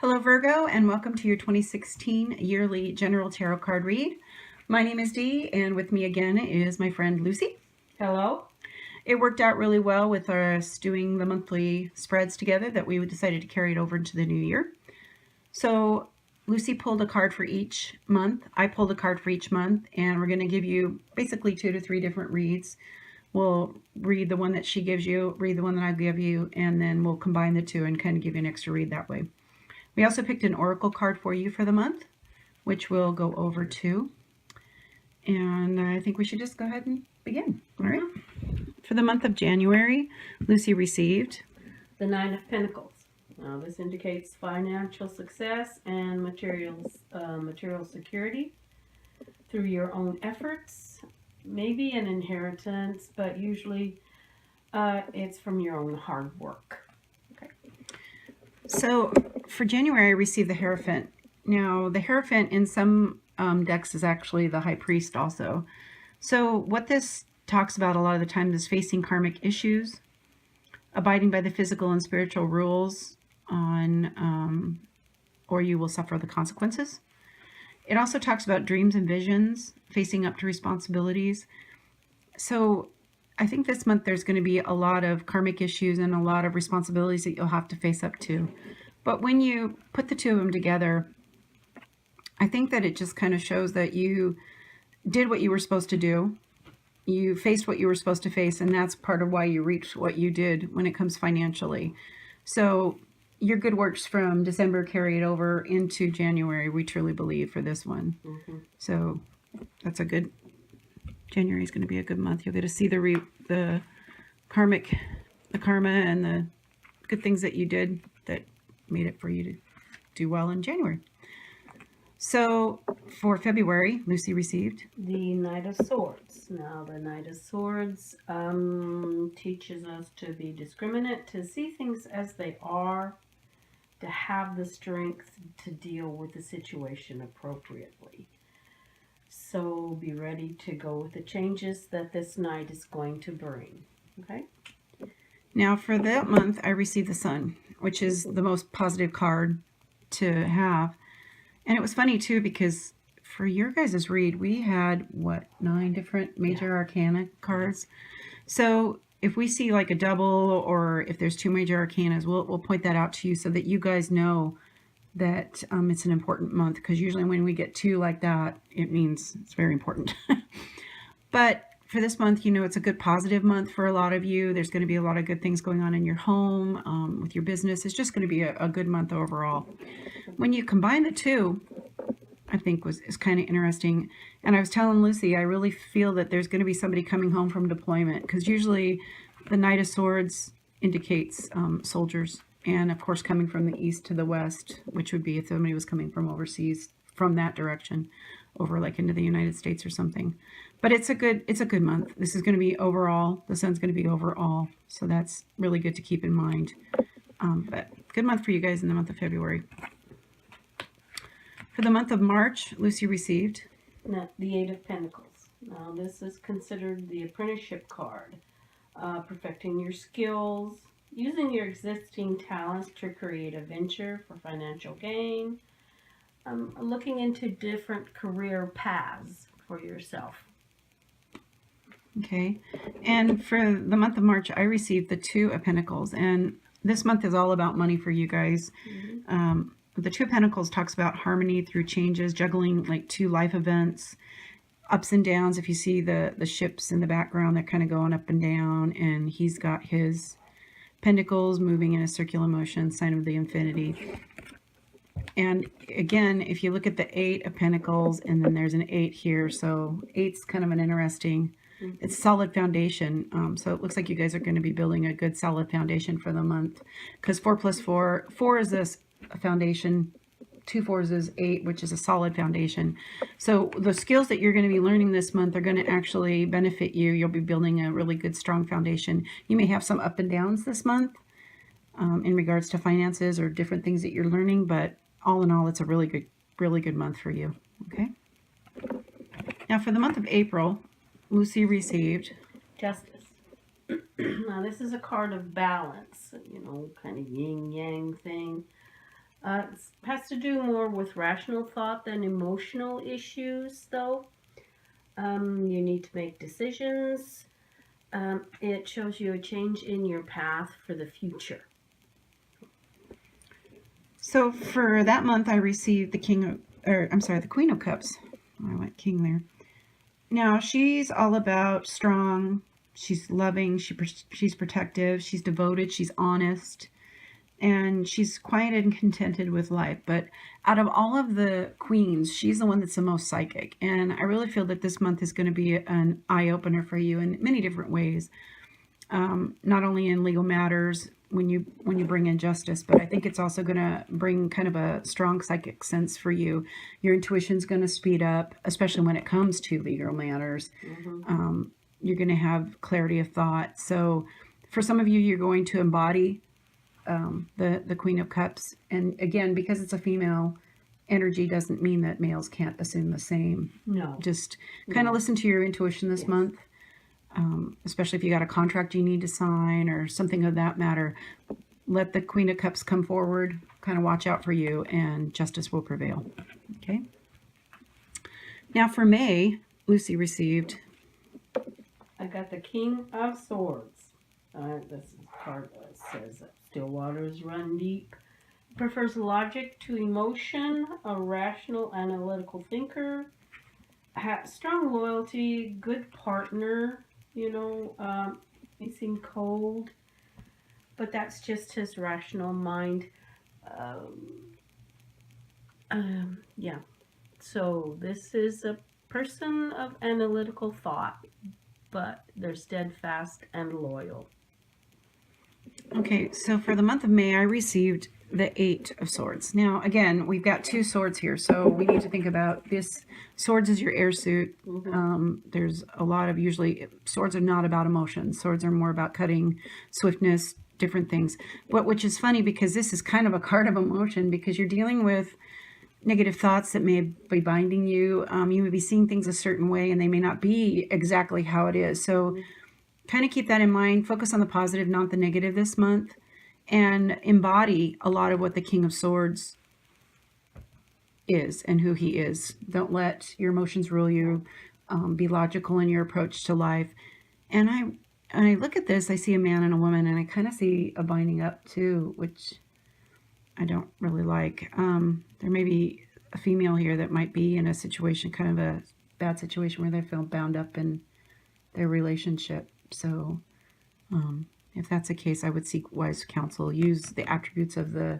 Hello Virgo, and welcome to your 2016 yearly general tarot card read. My name is Dee, and with me again is my friend Lucy. Hello. It worked out really well with us doing the monthly spreads together that we decided to carry it over into the new year. So Lucy pulled a card for each month. I pulled a card for each month, and we're going to give you basically 2 to 3 different reads. We'll read the one that she gives you, read the one that I give you, and then we'll combine the two and kind of give you an extra read that way. We also picked an oracle card for you for the month, which we'll go over too. And I think we should just go ahead and begin. All right. For the month of January, Lucy received the Nine of Pentacles. Now, this indicates financial success and material security through your own efforts. Maybe an inheritance, but usually it's from your own hard work. Okay. So for January, I received the Hierophant. Now, the Hierophant in some decks is actually the High Priest also. So what this talks about a lot of the time is facing karmic issues, abiding by the physical and spiritual rules or you will suffer the consequences. It also talks about dreams and visions, facing up to responsibilities. So I think this month there's going to be a lot of karmic issues and a lot of responsibilities that you'll have to face up to. But when you put the two of them together, I think that it just kind of shows that you did what you were supposed to do. You faced what you were supposed to face, and that's part of why you reached what you did when it comes financially. So your good works from December carried over into January, we truly believe, for this one. So that's a good, January is going to be a good month. You'll get to see the karma and the good things that you did that made it for you to do well in January. So for February, Lucy received the Knight of Swords. Now, the Knight of Swords teaches us to be discriminate, to see things as they are, to have the strength to deal with the situation appropriately. So be ready to go with the changes that this night is going to bring. Okay? Now for that month, I received the Sun, which is the most positive card to have. And it was funny too, because for your guys' read, we had, 9 different major arcana cards. So if we see like a double, or if there's 2 major arcanas, we'll point that out to you so that you guys know that it's an important month, because usually when we get 2 like that, it means it's very important. But for this month, it's a good positive month for a lot of you. There's going to be a lot of good things going on in your home, with your business. It's just going to be a good month overall. When you combine the two, I think is kind of interesting. And I was telling Lucy, I really feel that there's going to be somebody coming home from deployment, because usually the Knight of Swords indicates soldiers. And of course, coming from the east to the west, which would be if somebody was coming from overseas, from that direction, over like into the United States or something. But it's a good month. This is going to be overall. The Sun's going to be overall, so that's really good to keep in mind. But good month for you guys in the month of February. For the month of March, Lucy received the Eight of Pentacles. Now, this is considered the apprenticeship card, perfecting your skills, using your existing talents to create a venture for financial gain, looking into different career paths for yourself. Okay, and for the month of March, I received the Two of Pentacles, and this month is all about money for you guys. The Two of Pentacles talks about harmony through changes, juggling like 2 life events, ups and downs. If you see the ships in the background, they're kind of going up and down, and he's got his pentacles moving in a circular motion, sign of the infinity. And again, if you look at the 8 of Pentacles, and then there's an 8 here, so 8's kind of an interesting, it's solid foundation. So it looks like you guys are going to be building a good solid foundation for the month, because 4 plus 4 is a foundation, 2 4s is 8, which is a solid foundation. So the skills that you're going to be learning this month are going to actually benefit you. You'll be building a really good, strong foundation. You may have some up and downs this month in regards to finances or different things that you're learning, but all in all, it's a really good month for you. Okay. Now for the month of April, Lucy received Justice. Now, this is a card of balance, kind of yin-yang thing. It has to do more with rational thought than emotional issues, though. You need to make decisions. It shows you a change in your path for the future. So for that month, I received the Queen of Cups. I went King there. Now she's all about strong. She's loving. She's protective. She's devoted. She's honest, and she's quiet and contented with life. But out of all of the queens, she's the one that's the most psychic. And I really feel that this month is going to be an eye opener for you in many different ways. Not only in legal matters when you bring in justice, but I think it's also going to bring kind of a strong psychic sense for you. Your intuition's going to speed up, especially when it comes to legal matters. You're going to have clarity of thought. So for some of you, you're going to embody the Queen of Cups. And again, because it's a female energy doesn't mean that males can't assume the same. No. Just kind of listen to your intuition this month. Especially if you got a contract you need to sign or something of that matter, let the Queen of Cups come forward, kind of watch out for you, and justice will prevail. Okay. Now for May, Lucy received. I got the King of Swords. This is a card that says that still waters run deep. Prefers logic to emotion, a rational, analytical thinker, strong loyalty, good partner. He seemed cold, but that's just his rational mind. Yeah. So this is a person of analytical thought, but they're steadfast and loyal. Okay, so for the month of May, I received the Eight of Swords. Now, again, we've got two swords here, so we need to think about this. Swords is your air suit. There's a lot of, usually, swords are not about emotions. Swords are more about cutting, swiftness, different things. But which is funny because this is kind of a card of emotion because you're dealing with negative thoughts that may be binding you. You may be seeing things a certain way and they may not be exactly how it is. So kind of keep that in mind. Focus on the positive, not the negative this month, and embody a lot of what the King of Swords is and who he is. Don't let your emotions rule you. Be logical in your approach to life. And I look at this, I see a man and a woman, and I kind of see a binding up too, which I don't really like. There may be a female here that might be in a situation, kind of a bad situation where they feel bound up in their relationship. So if that's the case, I would seek wise counsel. Use the attributes of the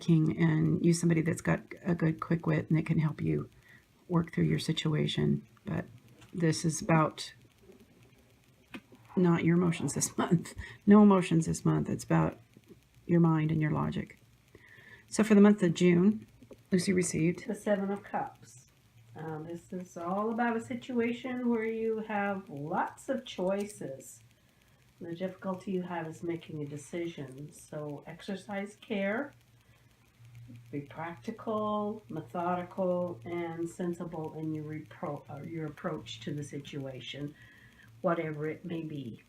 king and use somebody that's got a good quick wit and that can help you work through your situation. But this is about not your emotions this month. No emotions this month. It's about your mind and your logic. So for the month of June, Lucy received the Seven of Cups. This is all about a situation where you have lots of choices. The difficulty you have is making a decision. So exercise care, be practical, methodical, and sensible in your approach to the situation, whatever it may be.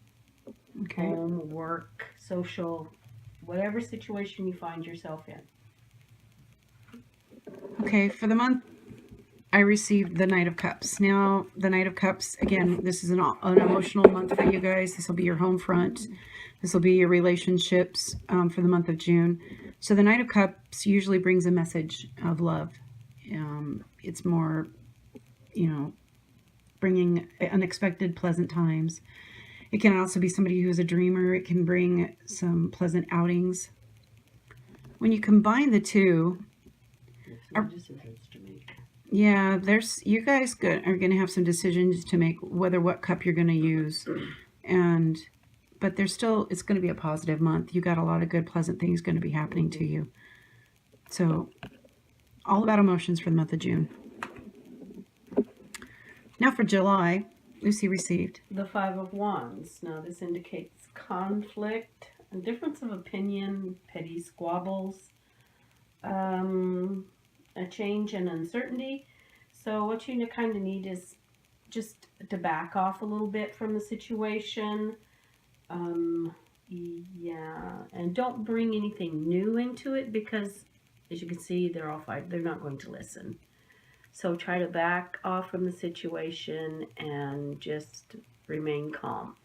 Okay. Home, work, social, whatever situation you find yourself in. Okay, for the month, I received the Knight of Cups. Now, the Knight of Cups, again, this is an emotional month for you guys. This will be your home front. This will be your relationships for the month of June. So the Knight of Cups usually brings a message of love. It's more, bringing unexpected, pleasant times. It can also be somebody who is a dreamer. It can bring some pleasant outings. When you combine the two, decisions to make. Yeah, you guys are going to have some decisions to make what cup you're going to use. But it's going to be a positive month. You got a lot of good, pleasant things going to be happening to you. So all about emotions for the month of June. Now for July, Lucy received the Five of Wands. Now this indicates conflict, a difference of opinion, petty squabbles, a change and uncertainty. So what you kind of need is just to back off a little bit from the situation. Yeah, and don't bring anything new into it because, as you can see, they're all fight. They're not going to listen. So try to back off from the situation and just remain calm.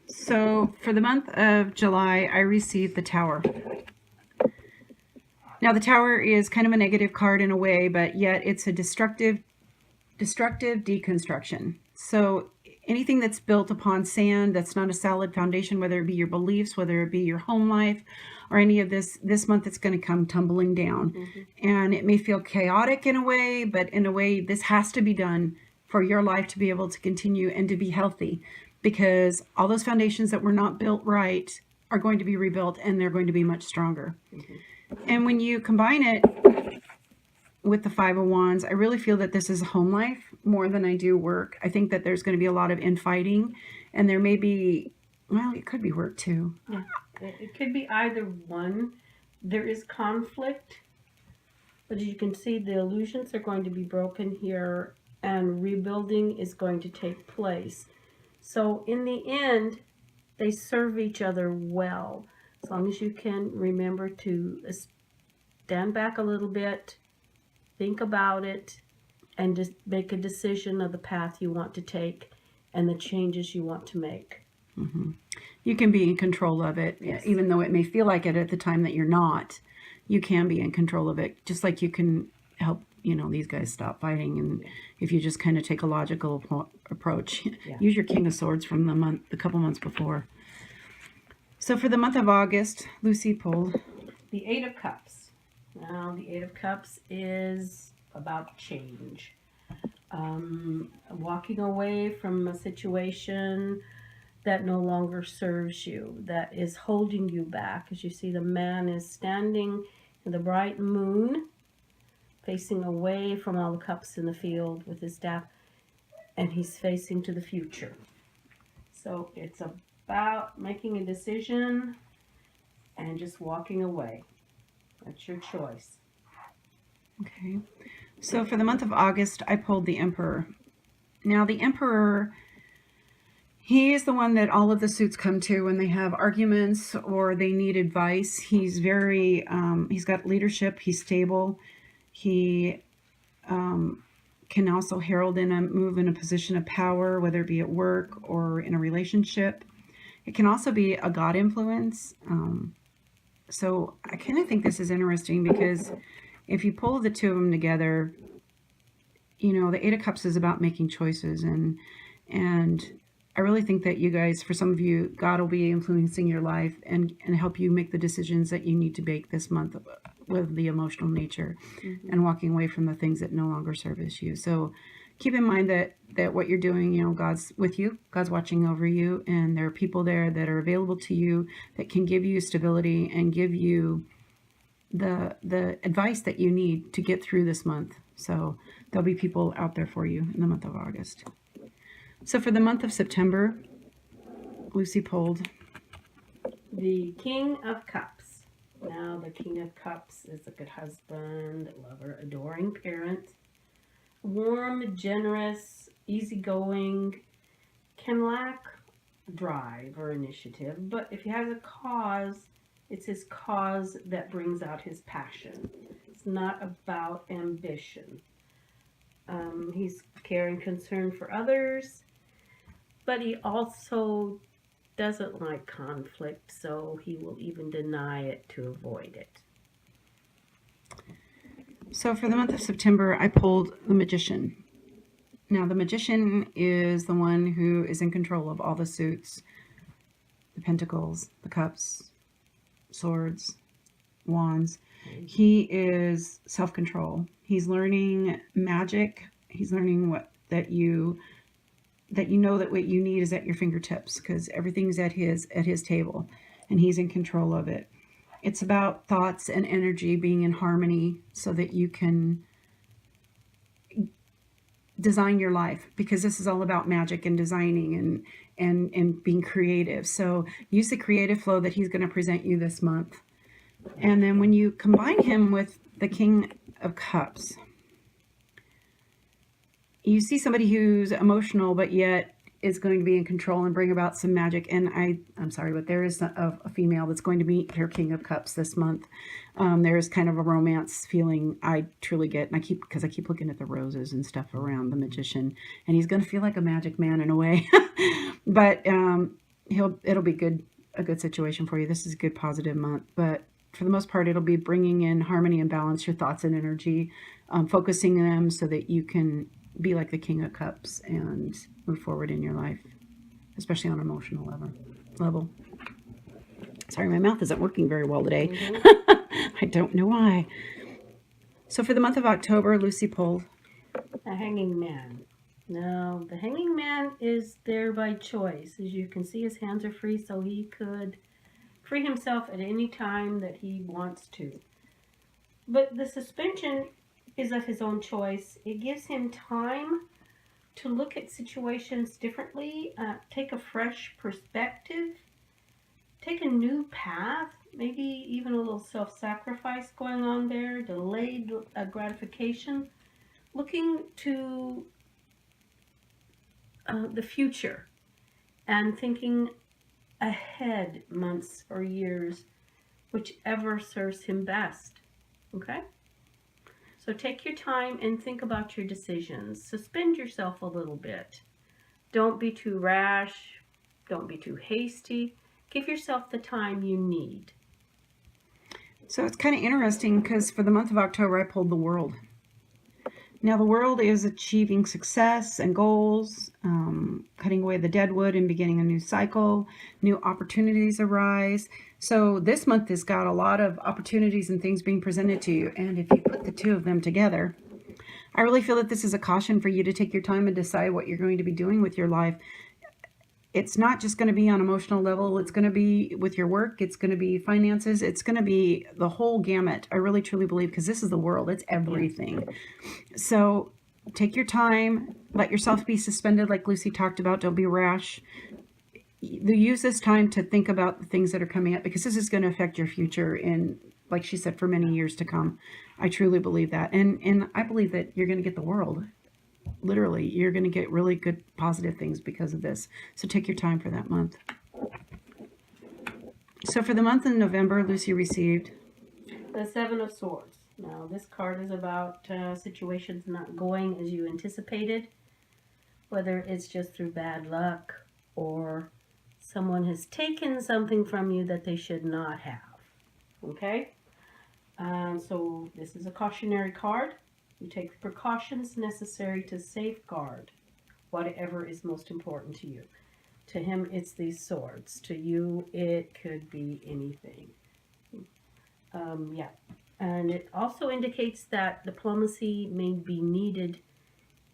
So for the month of July, I received the Tower. Now the Tower is kind of a negative card in a way, but yet it's a destructive deconstruction. So anything that's built upon sand, that's not a solid foundation, whether it be your beliefs, whether it be your home life, or any of this month it's going to come tumbling down. And it may feel chaotic in a way, but in a way this has to be done for your life to be able to continue and to be healthy, because all those foundations that were not built right are going to be rebuilt, and they're going to be much stronger. And when you combine it with the Five of Wands, I really feel that this is home life more than I do work. I think that there's going to be a lot of infighting, and there may be, well, it could be work too. Yeah, it could be either one. There is conflict, but as you can see, the illusions are going to be broken here, and rebuilding is going to take place. So in the end, they serve each other well. As long as you can remember to stand back a little bit, think about it, and just make a decision of the path you want to take and the changes you want to make. You can be in control of it, Yes. even though it may feel like it at the time that you're not. You can be in control of it, just like you can help, these guys stop fighting. And if you just kind of take a logical approach, use your King of Swords from the couple months before. So for the month of August, Lucy pulled the Eight of Cups. Now, the Eight of Cups is about change. Walking away from a situation that no longer serves you, that is holding you back. As you see, the man is standing in the bright moon, facing away from all the cups in the field with his staff, and he's facing to the future. So it's about making a decision and just walking away. That's your choice. Okay. So for the month of August, I pulled the Emperor. Now the Emperor, he is the one that all of the suits come to when they have arguments or they need advice. He's very, he's got leadership, he's stable. He can also herald move in a position of power, whether it be at work or in a relationship. It can also be a God influence. So I kind of think this is interesting because if you pull the two of them together, the Eight of Cups is about making choices, and I really think that you guys, for some of you, God will be influencing your life and help you make the decisions that you need to make this month with the emotional nature and walking away from the things that no longer service you. So keep in mind that what you're doing, God's with you, God's watching over you, and there are people there that are available to you that can give you stability and give you the advice that you need to get through this month. So there'll be people out there for you in the month of August. So for the month of September, Lucy pulled the King of Cups. Now the King of Cups is a good husband, lover, adoring parent, warm, generous, easygoing, can lack drive or initiative, but if he has a cause, it's his cause that brings out his passion. It's not about ambition. He's care and concern for others, but he also doesn't like conflict, so he will even deny it to avoid it. So for the month of September, I pulled the Magician. Now the Magician is the one who is in control of all the suits, the Pentacles, the Cups, Swords, Wands. He is self-control. He's learning magic. He's learning that you know that what you need is at your fingertips, because everything's at his table and he's in control of it. It's about thoughts and energy being in harmony so that you can design your life, because this is all about magic and designing and being creative. So use the creative flow that he's going to present you this month. And then when you combine him with the King of Cups, you see somebody who's emotional, but yet is going to be in control and bring about some magic. And I'm sorry, but there is a female that's going to meet her King of Cups this month. There is kind of a romance feeling I truly get, and because I keep looking at the roses and stuff around the magician, and he's going to feel like a magic man in a way. But it'll be good, a good situation for you. This is a good positive month, but for the most part, it'll be bringing in harmony and balance your thoughts and energy, focusing them so that you can be like the King of Cups and move forward in your life, especially on an emotional level. Sorry, my mouth isn't working very well today. I don't know why. So for the month of October, Lucy pulled a hanging man. Now, the hanging man is there by choice. As you can see, his hands are free, so he could free himself at any time that he wants to. But the suspension is of his own choice. It gives him time to look at situations differently, take a fresh perspective, take a new path, maybe even a little self-sacrifice going on there, delayed gratification, looking to the future and thinking ahead months or years, whichever serves him best. Okay? So take your time and think about your decisions. Suspend yourself a little bit. Don't be too rash. Don't be too hasty. Give yourself the time you need. So it's kind of interesting because for the month of October, I pulled the World. Now, the World is achieving success and goals, cutting away the dead wood and beginning a new cycle. New opportunities arise. So this month has got a lot of opportunities and things being presented to you. And if you put the two of them together, I really feel that this is a caution for you to take your time and decide what you're going to be doing with your life. It's not just going to be on emotional level. It's going to be with your work. It's going to be finances. It's going to be the whole gamut. I really, truly believe, because this is the world. It's everything. So take your time. Let yourself be suspended like Lucy talked about. Don't be rash. Use this time to think about the things that are coming up, because this is going to affect your future in, like she said, for many years to come. I truly believe that. And I believe that you're going to get the world. Literally, you're going to get really good positive things because of this. So take your time for that month. So for the month of November, Lucy received the Seven of Swords. Now, this card is about situations not going as you anticipated, whether it's just through bad luck or someone has taken something from you that they should not have. Okay? So this is a cautionary card. You take the precautions necessary to safeguard whatever is most important to you. To him, it's these swords. To you, it could be anything. Yeah. And it also indicates that diplomacy may be needed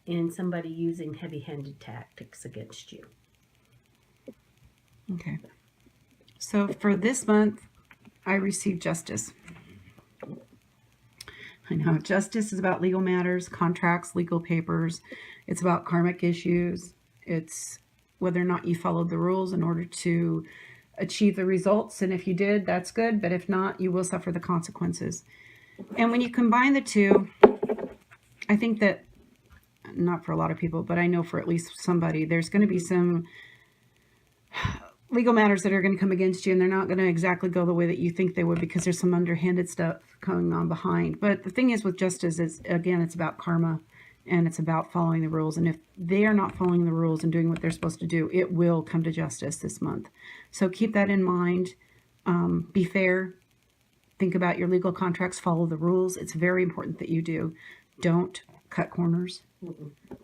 in somebody using heavy-handed tactics against you. Okay. So for this month, I received Justice. I know justice is about legal matters, contracts, legal papers. It's about karmic issues. It's whether or not you followed the rules in order to achieve the results. And if you did, that's good. But if not, you will suffer the consequences. And when you combine the two, I think that, not for a lot of people, but I know for at least somebody, there's going to be some legal matters that are going to come against you, and they're not going to exactly go the way that you think they would, because there's some underhanded stuff going on behind. But the thing is with justice is, again, it's about karma, and it's about following the rules. And if they are not following the rules and doing what they're supposed to do, it will come to justice this month. So keep that in mind. Be fair. Think about your legal contracts. Follow the rules. It's very important that you do. Don't cut corners,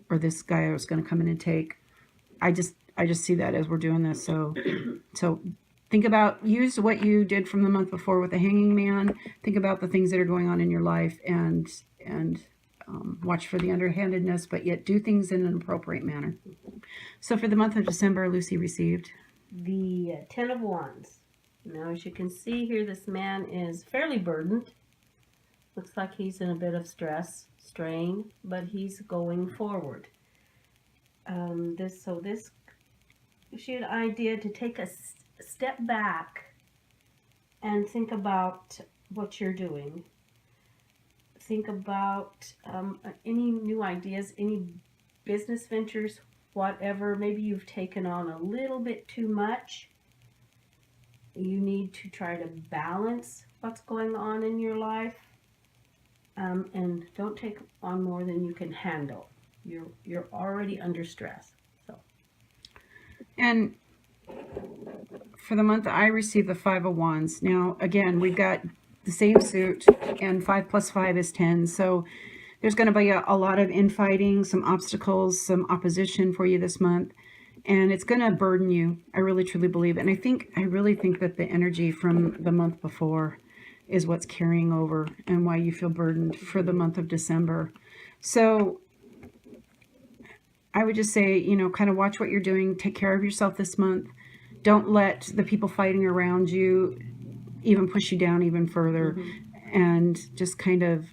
or this guy is going to come in and take. I just see that as we're doing this. So think about, use what you did from the month before with the hanging man. Think about the things that are going on in your life, and watch for the underhandedness, but yet do things in an appropriate manner. So for the month of December, Lucy received the Ten of Wands. Now, as you can see here, this man is fairly burdened. Looks like he's in a bit of stress, strain, but he's going forward. This gives you an idea to take a step back and think about what you're doing. Think about any new ideas, any business ventures, whatever, maybe you've taken on a little bit too much. You need to try to balance what's going on in your life, and don't take on more than you can handle. You're already under stress. So And for the month, I received the Five of Wands. Now, again, we've got the same suit, and 5 plus 5 is 10. So there's going to be a lot of infighting, some obstacles, some opposition for you this month. And it's going to burden you. I really, truly believe it. And I really think that the energy from the month before is what's carrying over and why you feel burdened for the month of December. So I would just say, kind of watch what you're doing. Take care of yourself this month. Don't let the people fighting around you even push you down even further. And just kind of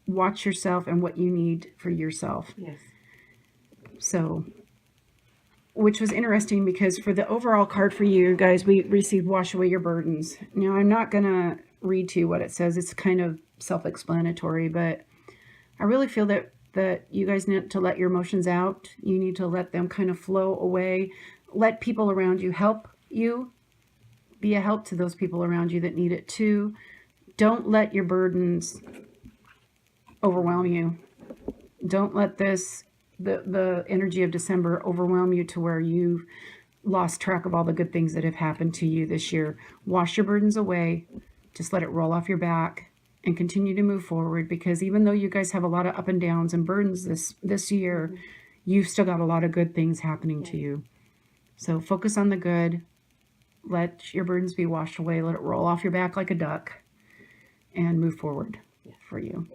watch yourself and what you need for yourself. yes, So, which was interesting because for the overall card for you guys, we received Wash Away Your Burdens. Now, I'm not going to read to you what it says. It's kind of self-explanatory, but I really feel that you guys need to let your emotions out. You need to let them kind of flow away. Let people around you help you. Be a help to those people around you that need it too. Don't let your burdens overwhelm you. Don't let the energy of December overwhelm you to where you've lost track of all the good things that have happened to you this year. Wash your burdens away. Just let it roll off your back and continue to move forward, because even though you guys have a lot of up and downs and burdens this year, you've still got a lot of good things happening to you. So focus on the good. Let your burdens be washed away. Let it roll off your back like a duck and move forward for you.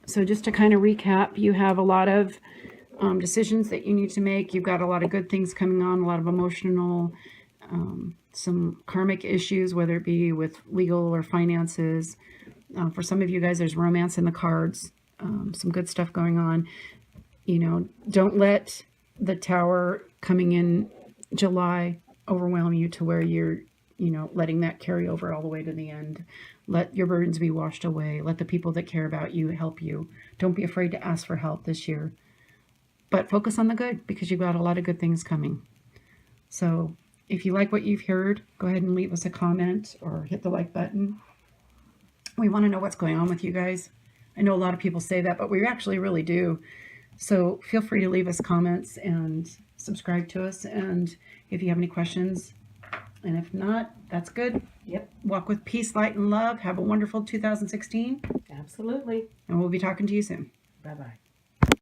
So just to kind of recap, you have a lot of decisions that you need to make. You've got a lot of good things coming on, a lot of emotional, some karmic issues, whether it be with legal or finances. For some of you guys, there's romance in the cards, some good stuff going on. Don't let the Tower coming in July overwhelm you to where you're, letting that carry over all the way to the end. Let your burdens be washed away. Let the people that care about you help you. Don't be afraid to ask for help this year. But focus on the good, because you've got a lot of good things coming. So if you like what you've heard, go ahead and leave us a comment or hit the like button. We want to know what's going on with you guys. I know a lot of people say that, but we actually really do. So feel free to leave us comments and subscribe to us. And if you have any questions, and if not, that's good. Yep. Walk with peace, light, and love. Have a wonderful 2016. Absolutely. And we'll be talking to you soon. Bye-bye.